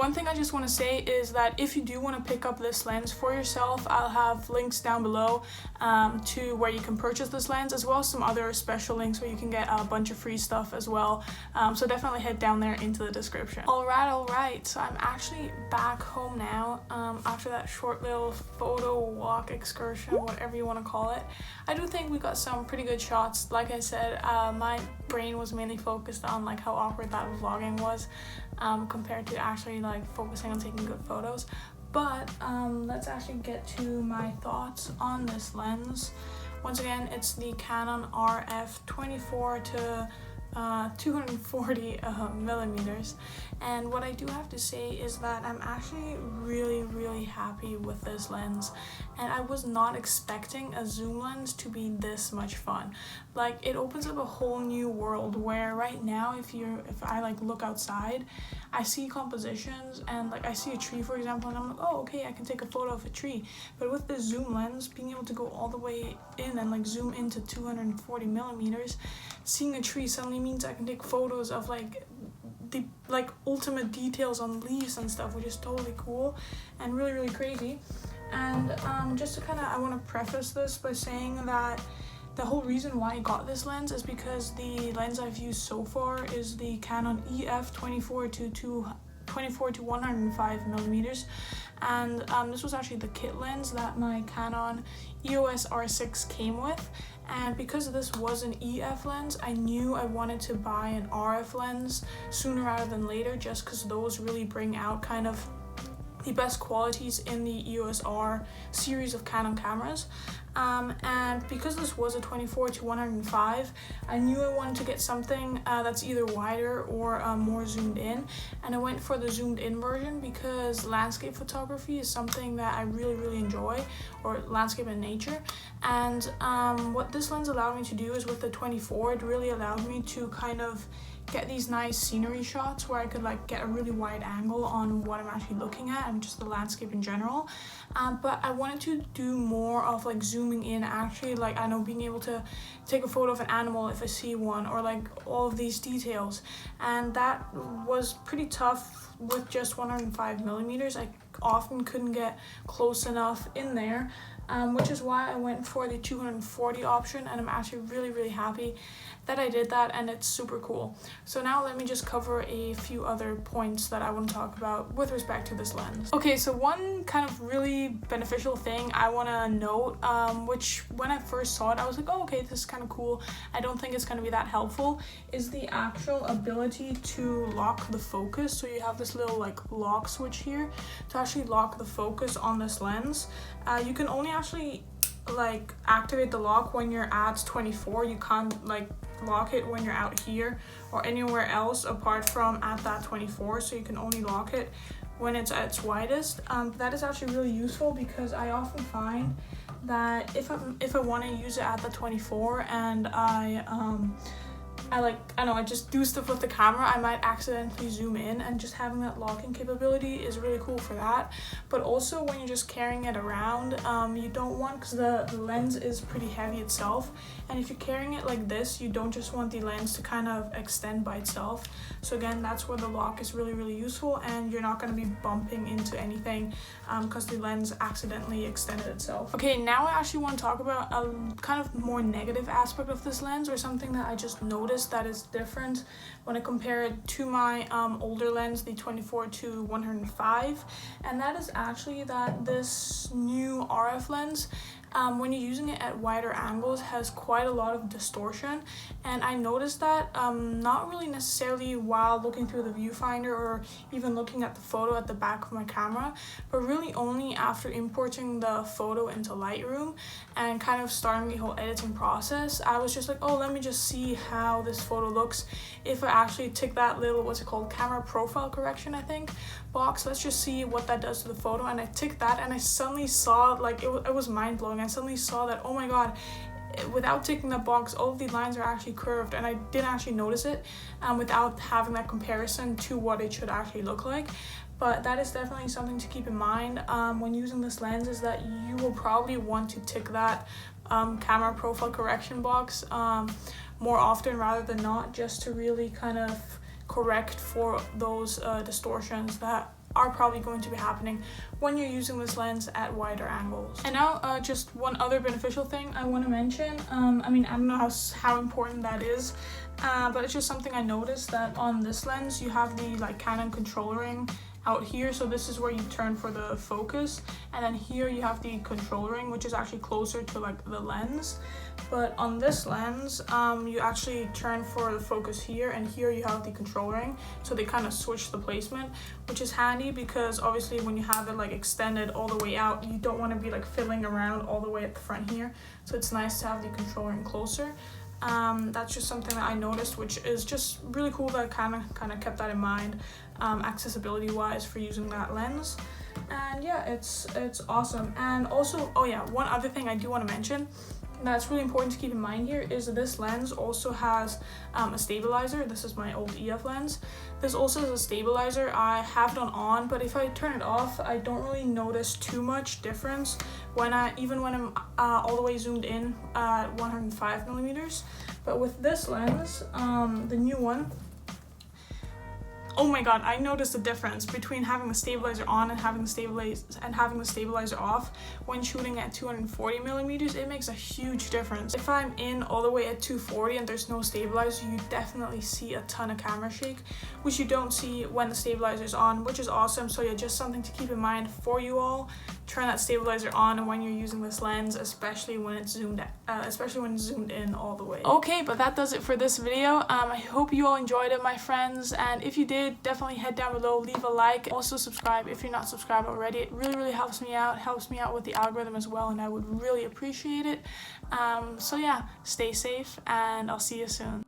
one thing I just want to say is that if you do want to pick up this lens for yourself, I'll have links down below to where you can purchase this lens, as well as some other special links where you can get a bunch of free stuff as well. So definitely head down there into the description. Alright, so I'm actually back home now after that short little photo walk excursion, whatever you want to call it. I do think we got some pretty good shots. Like I said, my brain was mainly focused on like how awkward that vlogging was compared to actually like focusing on taking good photos. But let's actually get to my thoughts on this lens. Once again, it's the Canon RF 24 to 240 millimeters, and what I do have to say is that I'm actually really happy with this lens, and I was not expecting a zoom lens to be this much fun. Like, it opens up a whole new world where right now if I like look outside, I see compositions and like I see a tree, for example, and I'm like, oh okay, I can take a photo of a tree. But with the zoom lens, being able to go all the way in and like zoom into 240 millimeters, seeing a tree suddenly means I can take photos of like the ultimate details on leaves and stuff, which is totally cool and really crazy. And just to I want to preface this by saying that the whole reason why I got this lens is because the lens I've used so far is the Canon EF 24 to 105 millimeters, and this was actually the kit lens that my Canon EOS R6 came with. And because this was an EF lens, I knew I wanted to buy an RF lens sooner rather than later, just because those really bring out kind of the best qualities in the EOS R series of Canon cameras. And because this was a 24 to 105, I knew I wanted to get something that's either wider or more zoomed in, and I went for the zoomed in version because landscape photography is something that I really enjoy, or landscape and nature. And what this lens allowed me to do is, with the 24, it really allowed me to kind of get these nice scenery shots where I could like get a really wide angle on what I'm actually looking at and just the landscape in general. But I wanted to do more of like zooming in, actually, like I know being able to take a photo of an animal if I see one, or like all of these details, and that was pretty tough with just 105 millimeters. I often couldn't get close enough in there, which is why I went for the 240 option, and I'm actually really happy that I did that, and it's super cool. So now let me just cover a few other points that I want to talk about with respect to this lens. Okay, so one kind of really beneficial thing I want to note, which when I first saw it I was like, oh okay, this is kind of cool, I don't think it's going to be that helpful, is the actual ability to lock the focus. So you have this little like lock switch here to actually lock the focus on this lens. You can only actually like activate the lock when you're at 24. You can't like lock it when you're out here or anywhere else apart from at that 24, so you can only lock it when it's at its widest. That is actually really useful because I often find that if I want to use it at the 24 and I just do stuff with the camera, I might accidentally zoom in, and just having that locking capability is really cool for that. But also when you're just carrying it around, you don't want, because the lens is pretty heavy itself, and if you're carrying it like this, you don't just want the lens to kind of extend by itself. So again, that's where the lock is really useful, and you're not going to be bumping into anything because the lens accidentally extended itself. Okay, now I actually want to talk about a kind of more negative aspect of this lens, or something that I just noticed that is different when I compare it to my older lens, the 24 to 105, and that is actually that this new RF lens, when you're using it at wider angles, has quite a lot of distortion. And I noticed that not really necessarily while looking through the viewfinder or even looking at the photo at the back of my camera, but really only after importing the photo into Lightroom and kind of starting the whole editing process. I was just like, oh, let me just see how this photo looks if I actually tick that little, what's it called, camera profile correction, I think, box. Let's just see what that does to the photo. And I ticked that, and I suddenly saw, like, it was mind-blowing. I suddenly saw that, oh my god, without ticking that box, all of the lines are actually curved, and I didn't actually notice it without having that comparison to what it should actually look like. But that is definitely something to keep in mind when using this lens, is that you will probably want to tick that camera profile correction box more often rather than not, just to really kind of correct for those distortions that are probably going to be happening when you're using this lens at wider angles. And now just one other beneficial thing I want to mention. I mean, I don't know how important that is, but it's just something I noticed, that on this lens you have the like Canon control ring out here, so this is where you turn for the focus, and then here you have the control ring, which is actually closer to like the lens. But on this lens, you actually turn for the focus here, and here you have the control ring, so they kind of switch the placement, which is handy because obviously when you have it like extended all the way out, you don't want to be like fiddling around all the way at the front here, so it's nice to have the control ring closer. That's just something that I noticed, which is just really cool, that I kind of kept that in mind, accessibility wise, for using that lens. And yeah, it's awesome. And also, oh yeah, one other thing I do want to mention that's really important to keep in mind here is that this lens also has a stabilizer. This is my old EF lens. This also has a stabilizer. I have it on, but if I turn it off, I don't really notice too much difference even when I'm all the way zoomed in at 105 millimeters. But with this lens, the new one, oh my god, I noticed the difference between having the stabilizer on and having the stabilizer off. When shooting at 240 millimeters, it makes a huge difference. If I'm in all the way at 240 and there's no stabilizer, you definitely see a ton of camera shake, which you don't see when the stabilizer is on, which is awesome. So yeah, just something to keep in mind for you all. Turn that stabilizer on when you're using this lens, especially when it's zoomed in all the way. Okay, but that does it for this video. I hope you all enjoyed it, my friends, and if you did, definitely head down below, leave a like, also subscribe if you're not subscribed already. It really helps me out with the algorithm as well, and I would really appreciate it. So yeah, stay safe, and I'll see you soon.